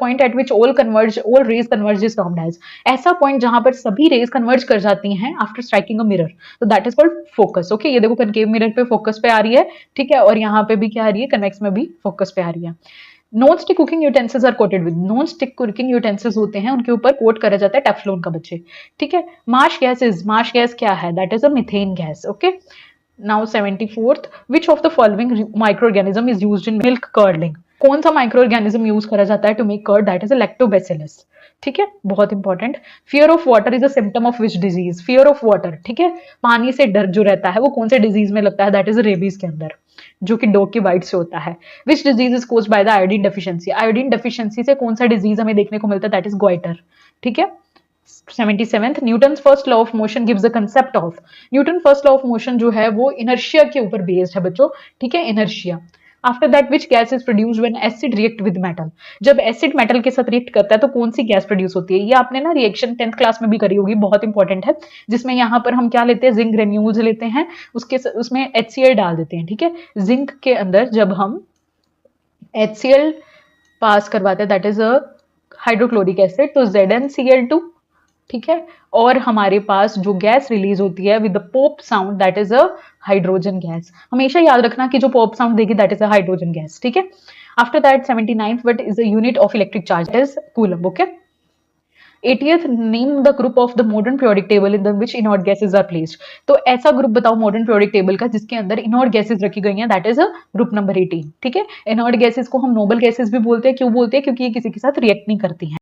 Point at which all rays converge is termed as, ऐसा point जहां पर सभी रेज कन्वर्ज कर जाती हैं आफ्टर स्ट्राइकिंग अ मिरर, तो that is called focus. Okay, ये देखो कनकेव मिरर पे फोकस पे आ रही है, ठीक है, और यहाँ पे भी क्या आ रही है, कन्वेक्स में भी फोकस पे आ रही है। Non stick cooking utensils are coated with, non stick cooking utensils होते हैं उनके ऊपर कोट करा जाता है टेफ्लॉन का बच्चे, ठीक है। मार्श गैस क्या है, that is a methane gas. Okay, now 74th, which of the following micro organism is used in milk curdling, कौन सा माइक्रो ऑर्गेनिज्म यूज करा जाता है to make curd, that is a lactobacillus, ठीक है, बहुत important. Fear of water is a symptom of which disease, fear of water, ठीक है, पानी से डर जो रहता है वो कौन से डिजीज में लगता है, दैट इज रेबीज के अंदर, जो कि डॉग की बाइट से होता है। Which disease is caused by the iodine deficiency, iodine deficiency से कौन सा डिजीज हमें देखने को मिलता है, दैट इज ग्वाइटर, ठीक है। 77th, Newton's first law of motion gives the concept of, Newton first law of motion जो है वो इनर्शिया के ऊपर बेस्ड है बच्चों, ठीक है, inertia. After that which gas is produce when acid react with metal, जब एसिड मेटल के साथ रिएक्ट करता है तो कौन सी गैस प्रोड्यूस होती है, ये आपने ना रिएक्शन 10th क्लास में भी करी होगी, बहुत इंपॉर्टेंट है, जिसमें यहाँ पर हम क्या लेते हैं, जिंक ग्रेन्यूल्स लेते हैं, उसमें HCl डाल देते हैं, ठीक है। जिंक के अंदर जब हम HCl पास करवाते हैं, that is a hydrochloric acid, तो ZnCl2, ठीक है, और हमारे पास जो गैस रिलीज होती है with the pop sound, that is a hydrogen gas, हमेशा याद रखना कि जो पॉप साउंड देगी that is a hydrogen gas, ठीक है। After that 79th, what is the unit of electric charge, that is coulomb. Okay, 80th, name the group of the modern periodic table in the which inert gases are placed, तो ऐसा group बताओ modern periodic table का जिसके अंदर इनॉर्ड gases रखी गई हैं, that is a group number 18, ठीक है। इनॉर्ड गैसेज को हम नोबल गैसेज भी बोलते हैं, क्यों बोलते हैं, क्योंकि ये किसी के साथ रिएक्ट नहीं करती हैं।